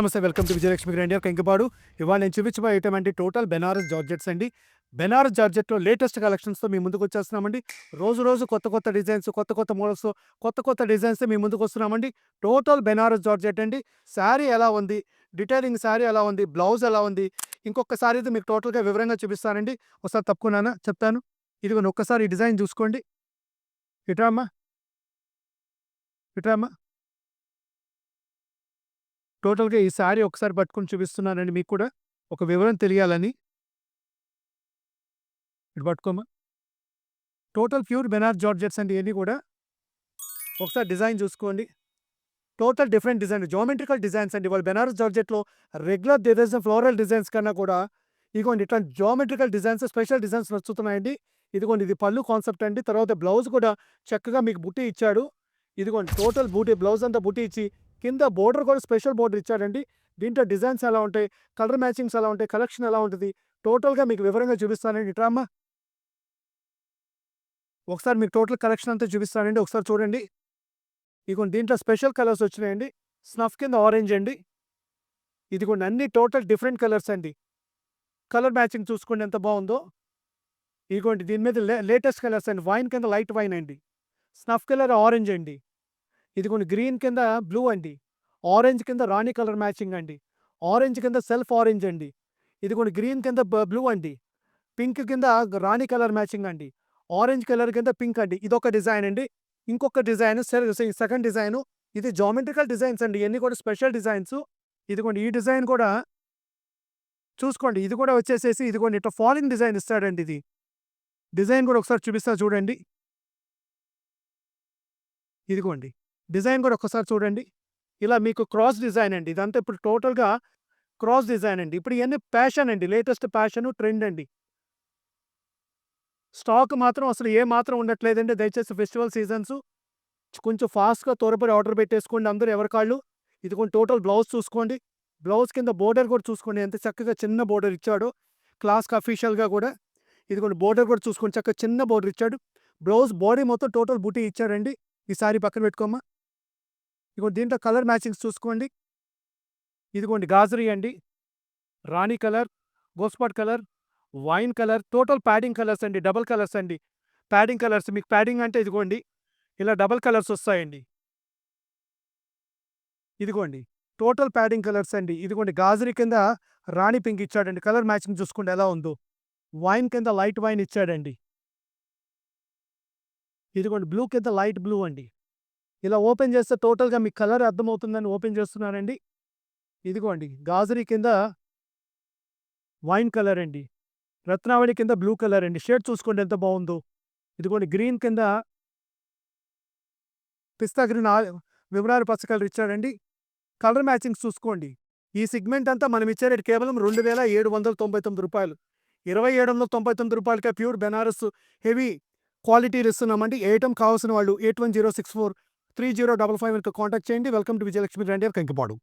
నమస్తే, welcome to Vijayalakshmi grand Kankipadu. ఇవాళ నేను చూపించబోయే ఐటమ్ అండి టోటల్ బెనారస్ జార్జెట్స్ అండి. బెనారస్ జార్జెట్‌లో లేటెస్ట్ కలెక్షన్స్‌తో మీ ముందుకు వచ్చేస్తున్నామండి. రోజు రోజు కొత్త కొత్త డిజైన్స్, కొత్త కొత్త మోడల్స్‌తో కొత్త కొత్త డిజైన్స్‌తో మీ ముందుకు వస్తున్నామండి. టోటల్ బెనారస్ జార్జెట్ అండి. శారీ ఎలా ఉంది, డీటెయిలింగ్ శారీ ఎలా ఉంది, బ్లౌజ్ ఎలా ఉంది, ఇంకొకసారి అయితే మీకు టోటల్‌గా వివరంగా చూపిస్తానండి. ఒకసారి తప్పకుండానా చెప్తాను. ఇదిగోండి, ఒక్కసారి ఈ డిజైన్ చూసుకోండి. ఇట్రా అమ్మా, ఇట్రా అమ్మా. టోటల్‌గా ఈ శారీ ఒకసారి పట్టుకొని చూపిస్తున్నానండి మీకు కూడా ఒక వివరం తెలియాలని. ఇటు పట్టుకోమ్మా. టోటల్ ప్యూర్ బెనారస్ జార్జెట్స్ అండి ఇయన్నీ కూడా. ఒకసారి డిజైన్ చూసుకోండి. Total different design, geometrical designs అండి. వాళ్ళు బెనారస్ జార్జెట్‌లో రెగ్యులర్ డిజైన్స్, ఫ్లోరల్ డిజైన్స్ కన్నా కూడా ఇదిగోండి ఇట్లాంటి జియోమెట్రికల్ డిజైన్స్, స్పెషల్ డిజైన్స్ నచ్చుతున్నాయండి. ఇదిగోండి, ఇది పళ్ళు కాన్సెప్ట్ అండి. తర్వాత బ్లౌజ్ కూడా చక్కగా మీకు బుట్టి ఇచ్చాడు. ఇదిగోండి టోటల్ బూటీ, బ్లౌజ్ అంతా బుట్టి ఇచ్చి కింద బోర్డర్ కూడా స్పెషల్ బోర్డర్ ఇచ్చాడండి. దీంట్లో డిజైన్స్ ఎలా ఉంటాయి, కలర్ మ్యాచింగ్స్ ఎలా ఉంటాయి, కలెక్షన్ ఎలా ఉంటది, టోటల్‌గా మీకు వివరంగా చూపిస్తానండి. ఇట్రా అమ్మా. ఒకసారి మీకు టోటల్ కలెక్షన్ అంతా చూపిస్తానండి. ఒకసారి చూడండి. ఇదిగోండి దీంట్లో స్పెషల్ కలర్స్ వచ్చినాయండి. స్నఫ్ కింద ఆరెంజ్ అండి. ఇదిగోండి అన్ని టోటల్ డిఫరెంట్ కలర్స్ అండి. కలర్ మ్యాచింగ్ చూసుకోండి ఎంత బాగుందో. ఇదిగోండి దీని మీద లేటెస్ట్ కలర్స్ అండి. వైన్ కింద లైట్ వైన్ అండి. స్నఫ్ కలర్ ఆరెంజ్ అండి. ఇదిగోండి గ్రీన్ కింద బ్లూ అండి. ఆరెంజ్ కింద రాణి కలర్ మ్యాచింగ్ అండి. ఆరెంజ్ కింద సెల్ఫ్ ఆరెంజ్ అండి. ఇదిగోండి గ్రీన్ కింద బ్లూ అండి. పింక్ కింద రాణి కలర్ మ్యాచింగ్ అండి. ఆరెంజ్ కలర్ కింద పింక్ అండి. ఇదొక డిజైన్ అండి. ఇంకొక డిజైన్ సెకండ్ డిజైను. ఇది జామెట్రికల్ డిజైన్స్ అండి. ఇయన్నీ కూడా స్పెషల్ డిజైన్స్. ఇదిగోండి ఈ డిజైన్ కూడా చూసుకోండి. ఇది కూడా వచ్చేసేసి ఇదిగోండి ఇట్లా ఫాలింగ్ డిజైన్ ఇస్తాడండి ఇది. డిజైన్ కూడా ఒకసారి చూపిస్తా చూడండి. ఇదిగోండి. డిజైన్ కూడా ఒక్కసారి చూడండి. ఇలా మీకు క్రాస్ డిజైన్ అండి. ఇదంతా ఇప్పుడు టోటల్‌గా క్రాస్ డిజైన్ అండి. ఇప్పుడు ఇయన్నీ ఫ్యాషన్ అండి. లేటెస్ట్ ఫ్యాషను, ట్రెండ్ అండి. స్టాక్ మాత్రం అసలు ఏ మాత్రం ఉండట్లేదండి. దయచేసి ఫెస్టివల్ సీజన్స్ కొంచెం ఫాస్ట్‌గా త్వరపడి ఆర్డర్ పెట్టేసుకోండి అందరూ ఎవరికాళ్ళు. ఇదిగోండి టోటల్ బ్లౌజ్ చూసుకోండి. బ్లౌజ్ కింద బోర్డర్ కూడా చూసుకోండి. ఎంత చక్కగా చిన్న బోర్డర్ ఇచ్చాడో. క్లాస్‌కి అఫీషియల్‌గా కూడా. ఇదిగోండి బోర్డర్ కూడా చూసుకోండి. చక్కగా చిన్న బోర్డర్ ఇచ్చాడు. బ్లౌజ్ బాడీ మొత్తం టోటల్ బూటీ ఇచ్చాడండి. ఈ సారీ పక్కన పెట్టుకోమ్మా. ఇదిగోండి దీంట్లో కలర్ మ్యాచింగ్స్ చూసుకోండి. ఇదిగోండి గాజరీ అండి. రాణి కలర్, గోస్పాట్ colour, wine colour, total padding colours అండి. డబుల్ కలర్స్ అండి. ప్యాడింగ్ కలర్స్, మీకు ప్యాడింగ్ అంటే ఇదిగోండి ఇలా డబుల్ కలర్స్ వస్తాయండి. ఇదిగోండి టోటల్ ప్యాడింగ్ కలర్స్ అండి. ఇదిగోండి గాజరీ కింద రాణి పింక్ ఇచ్చాడండి. కలర్ మ్యాచింగ్ చూసుకోండి ఎలా ఉందో. వైన్ కింద లైట్ వైన్ ఇచ్చాడండి. ఇదిగోండి బ్లూ కింద లైట్ బ్లూ అండి. ఇలా ఓపెన్ చేస్తే టోటల్‌గా మీకు కలర్ అర్థమవుతుందని ఓపెన్ చేస్తున్నానండి. ఇదిగోండి గాజరీ కింద వైన్ కలర్ అండి. రత్నావళి కింద బ్లూ కలర్ అండి. షేడ్ చూసుకోండి ఎంత బావుందో. ఇదిగోండి గ్రీన్ కింద పిస్తా గ్రీన్, వివరాలు పచ్చ కలర్ ఇచ్చాడండి. కలర్ మ్యాచింగ్స్ చూసుకోండి. ఈ సెగ్మెంట్ అంతా మనం ఇచ్చే రేట్ కేవలం రూ. 2799. రూ. 2799కే ప్యూర్ బెనారస్ హెవీ క్వాలిటీలు ఇస్తున్నామండి. ఏ ఐటెమ్ కావాల్సిన వాళ్ళు 8106430555కి కాంటాక్ట్ చేయండి. Welcome to Vijayalakshmi grand Kankipadu.